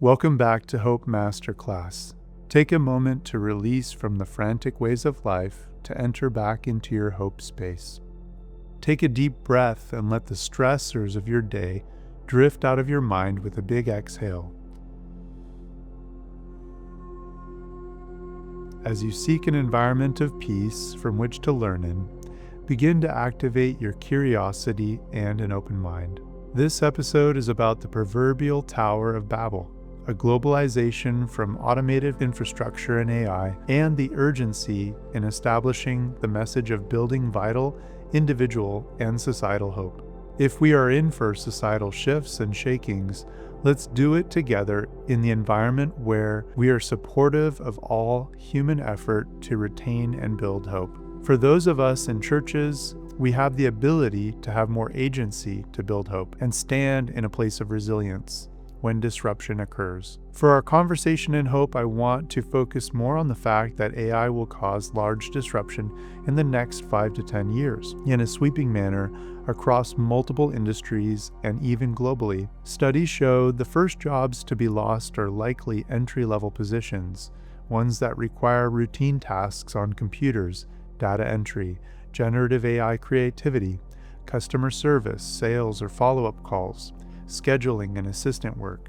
Welcome back to Hope Masterclass. Take a moment to release from the frantic ways of life to enter back into your hope space. Take a deep breath and let the stressors of your day drift out of your mind with a big exhale. As you seek an environment of peace from which to learn in, begin to activate your curiosity and an open mind. This episode is about the proverbial Tower of Babel, a globalization from automated infrastructure and AI, and the urgency in establishing the message of building vital, individual, and societal hope. If we are in for societal shifts and shakings, let's do it together in the environment where we are supportive of all human effort to retain and build hope. For those of us in churches, we have the ability to have more agency to build hope and stand in a place of resilience when disruption occurs. For our conversation in hope, I want to focus more on the fact that AI will cause large disruption in the next 5 to 10 years in a sweeping manner across multiple industries and even globally. Studies show the first jobs to be lost are likely entry-level positions, ones that require routine tasks on computers, data entry, generative AI creativity, customer service, sales or follow-up calls, scheduling and assistant work.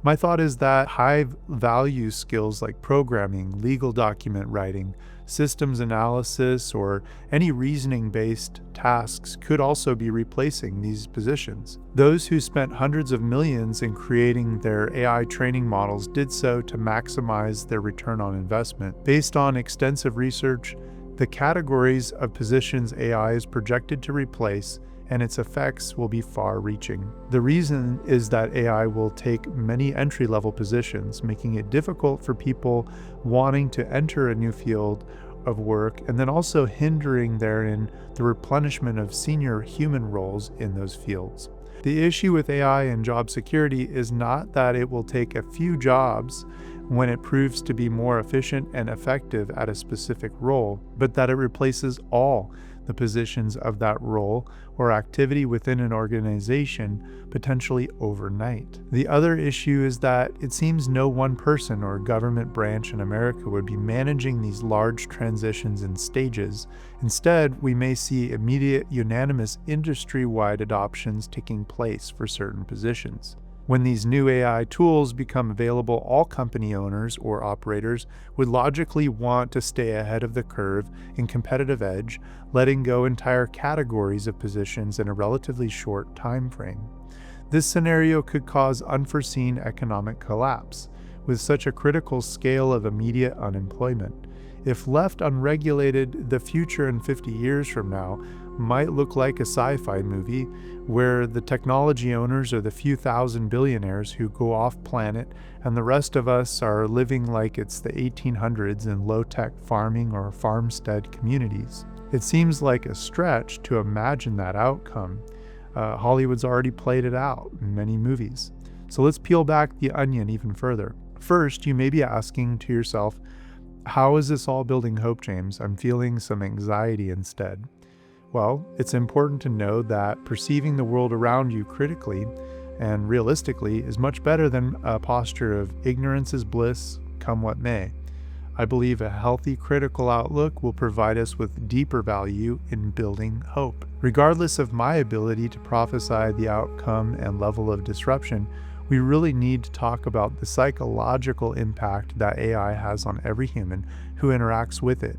My thought is that high-value skills like programming, legal document writing, systems analysis, or any reasoning-based tasks could also be replacing these positions. Those who spent hundreds of millions in creating their AI training models did so to maximize their return on investment. Based on extensive research, the categories of positions AI is projected to replace and its effects will be far-reaching. The reason is that AI will take many entry-level positions, making it difficult for people wanting to enter a new field of work, and then also hindering therein the replenishment of senior human roles in those fields. The issue with AI and job security is not that it will take a few jobs when it proves to be more efficient and effective at a specific role, but that it replaces all the positions of that role or activity within an organization potentially overnight. The other issue is that it seems no one person or government branch in America would be managing these large transitions in stages. Instead, we may see immediate unanimous industry-wide adoptions taking place for certain positions. When these new AI tools become available, all company owners or operators would logically want to stay ahead of the curve in competitive edge, letting go entire categories of positions in a relatively short time frame. This scenario could cause unforeseen economic collapse, with such a critical scale of immediate unemployment. If left unregulated, the future in 50 years from now might look like a sci-fi movie where the technology owners are the few thousand billionaires who go off planet and the rest of us are living like it's the 1800s in low-tech farming or farmstead communities. It seems like a stretch to imagine that outcome. Hollywood's already played it out in many movies. So let's peel back the onion even further. First, you may be asking to yourself, how is this all building hope, James? I'm feeling some anxiety instead. Well, it's important to know that perceiving the world around you critically and realistically is much better than a posture of ignorance is bliss, come what may. I believe a healthy critical outlook will provide us with deeper value in building hope. Regardless of my ability to prophesy the outcome and level of disruption, we really need to talk about the psychological impact that AI has on every human who interacts with it,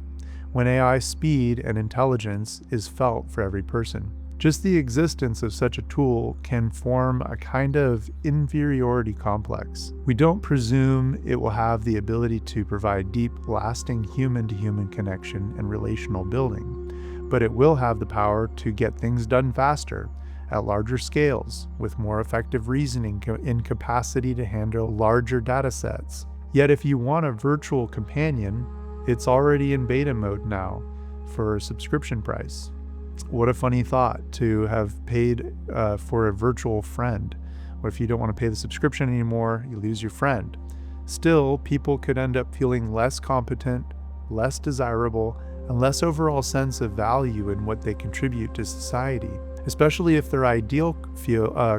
when AI speed and intelligence is felt for every person. Just the existence of such a tool can form a kind of inferiority complex. We don't presume it will have the ability to provide deep, lasting human-to-human connection and relational building, but it will have the power to get things done faster, at larger scales, with more effective reasoning and capacity to handle larger data sets. Yet if you want a virtual companion, it's already in beta mode now for a subscription price. What a funny thought to have paid for a virtual friend. What if you don't want to pay the subscription anymore? You lose your friend. Still, people could end up feeling less competent, less desirable, and less overall sense of value in what they contribute to society, especially if their ideal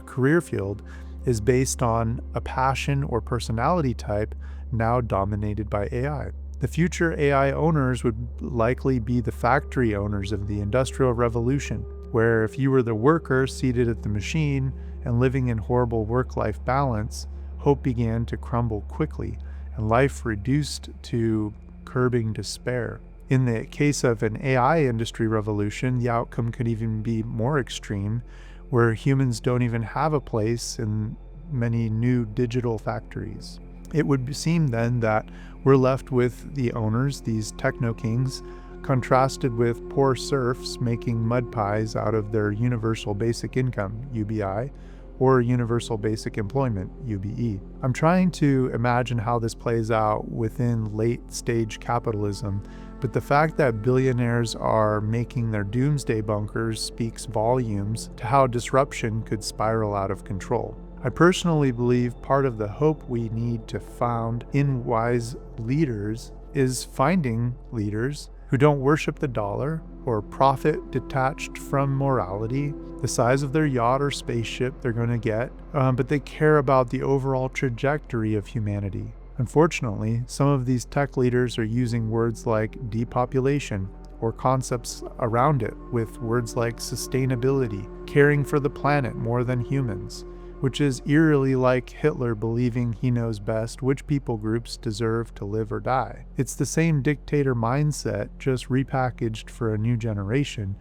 career field is based on a passion or personality type now dominated by AI. The future AI owners would likely be the factory owners of the Industrial Revolution, where if you were the worker seated at the machine and living in horrible work-life balance, hope began to crumble quickly, and life reduced to curbing despair. In the case of an AI industry revolution, the outcome could even be more extreme, where humans don't even have a place in many new digital factories. It would seem then that we're left with the owners, these techno-kings, contrasted with poor serfs making mud pies out of their universal basic income, UBI, or universal basic employment, UBE. I'm trying to imagine how this plays out within late-stage capitalism, but the fact that billionaires are making their doomsday bunkers speaks volumes to how disruption could spiral out of control. I personally believe part of the hope we need to found in wise leaders is finding leaders who don't worship the dollar or profit detached from morality, the size of their yacht or spaceship they're going to get, but they care about the overall trajectory of humanity. Unfortunately, some of these tech leaders are using words like depopulation or concepts around it with words like sustainability, caring for the planet more than humans, which is eerily like Hitler believing he knows best which people groups deserve to live or die. It's the same dictator mindset, just repackaged for a new generation,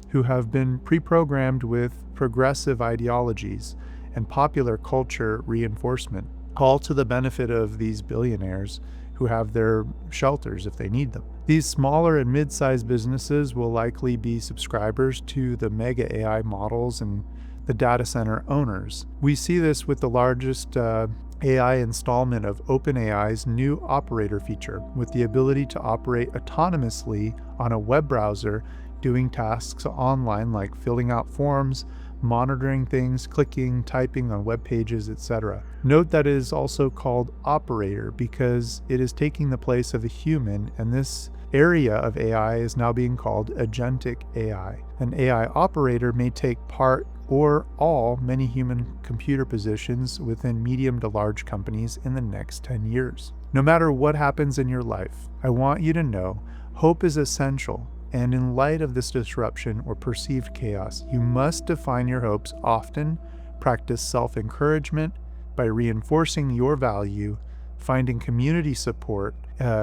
who have been pre-programmed with progressive ideologies and popular culture reinforcement, all to the benefit of these billionaires who have their shelters if they need them. These smaller and mid-sized businesses will likely be subscribers to the mega AI models and the data center owners. We see this with the largest AI installment of OpenAI's new operator feature, with the ability to operate autonomously on a web browser, doing tasks online like filling out forms, monitoring things, clicking, typing on web pages, etc. Note that it is also called operator because it is taking the place of a human, and this area of AI is now being called Agentic AI. An AI operator may take part or all many human computer positions within medium to large companies in the next 10 years. No matter what happens in your life, I want you to know hope is essential, and in light of this disruption or perceived chaos, you must define your hopes often, practice self-encouragement by reinforcing your value, finding community support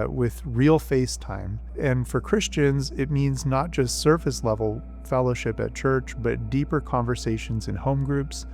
with real face time. And for Christians, it means not just surface level fellowship at church, but deeper conversations in home groups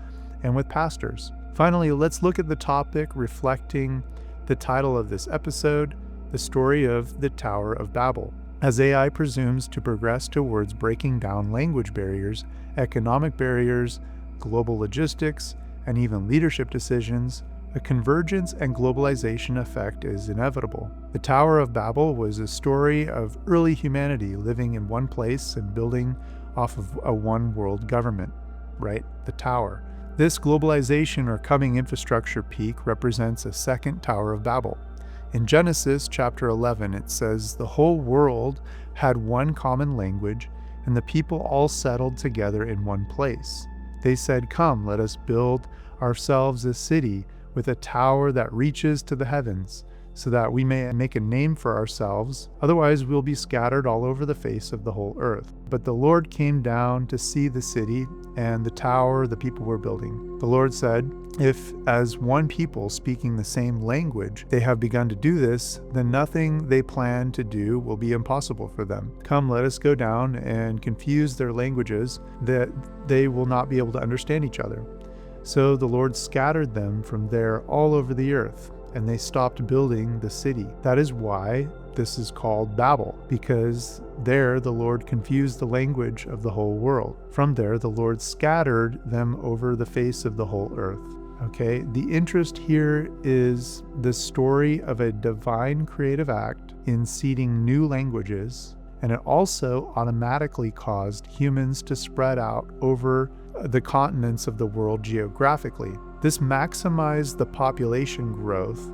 and with pastors. Finally, let's look at the topic reflecting the title of this episode, the story of the Tower of Babel. As AI presumes to progress towards breaking down language barriers, economic barriers, global logistics, and even leadership decisions, a convergence and globalization effect is inevitable. The Tower of Babel was a story of early humanity living in one place and building off of a one-world government, right? The Tower. This globalization or coming infrastructure peak represents a second Tower of Babel. In Genesis chapter 11, it says, "The whole world had one common language, and the people all settled together in one place. They said, 'Come, let us build ourselves a city with a tower that reaches to the heavens, so that we may make a name for ourselves. Otherwise we'll be scattered all over the face of the whole earth.' But the Lord came down to see the city and the tower the people were building. The Lord said, 'If, as one people speaking the same language, they have begun to do this, then nothing they plan to do will be impossible for them. Come, let us go down and confuse their languages, that they will not be able to understand each other.' So the Lord scattered them from there all over the earth, and they stopped building the city. That is why this is called Babel, because there the Lord confused the language of the whole world. From there the Lord scattered them over the face of the whole earth." Okay, the interest here is the story of a divine creative act in seeding new languages, and it also automatically caused humans to spread out over the continents of the world geographically. This maximized the population growth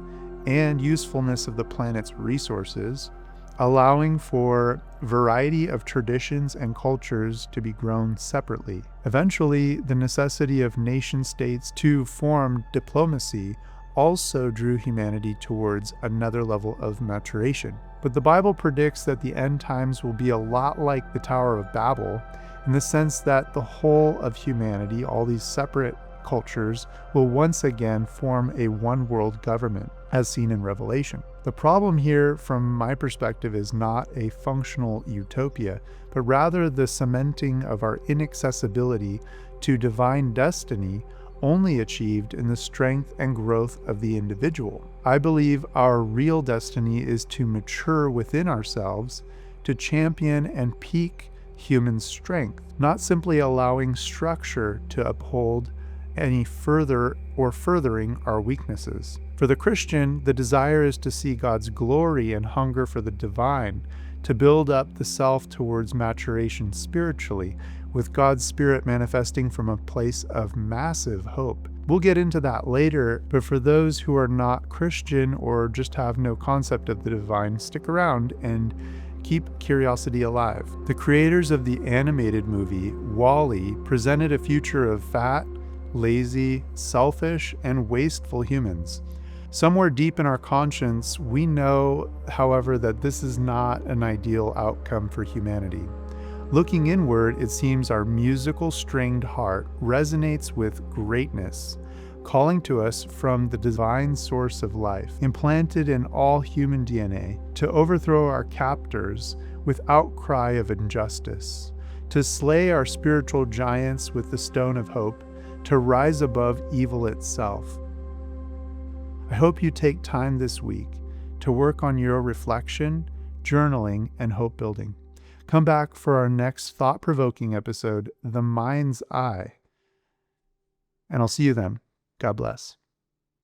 and usefulness of the planet's resources, allowing for variety of traditions and cultures to be grown separately. Eventually, the necessity of nation-states to form diplomacy also drew humanity towards another level of maturation. But the Bible predicts that the end times will be a lot like the Tower of Babel, in the sense that the whole of humanity, all these separate cultures, will once again form a one-world government, as seen in Revelation. The problem here, from my perspective, is not a functional utopia, but rather the cementing of our inaccessibility to divine destiny, only achieved in the strength and growth of the individual. I believe our real destiny is to mature within ourselves, to champion and peak human strength, not simply allowing structure to uphold any further or furthering our weaknesses. For the Christian, the desire is to see God's glory and hunger for the divine, to build up the self towards maturation spiritually, with God's Spirit manifesting from a place of massive hope. We'll get into that later, but for those who are not Christian or just have no concept of the divine, stick around and keep curiosity alive. The creators of the animated movie, WALL-E, presented a future of fat, lazy, selfish, and wasteful humans. Somewhere deep in our conscience, we know, however, that this is not an ideal outcome for humanity. Looking inward, it seems our musical stringed heart resonates with greatness, calling to us from the divine source of life, implanted in all human DNA, to overthrow our captors with outcry of injustice, to slay our spiritual giants with the stone of hope, to rise above evil itself. I hope you take time this week to work on your reflection, journaling, and hope building. Come back for our next thought-provoking episode, The Mind's Eye. And I'll see you then. God bless.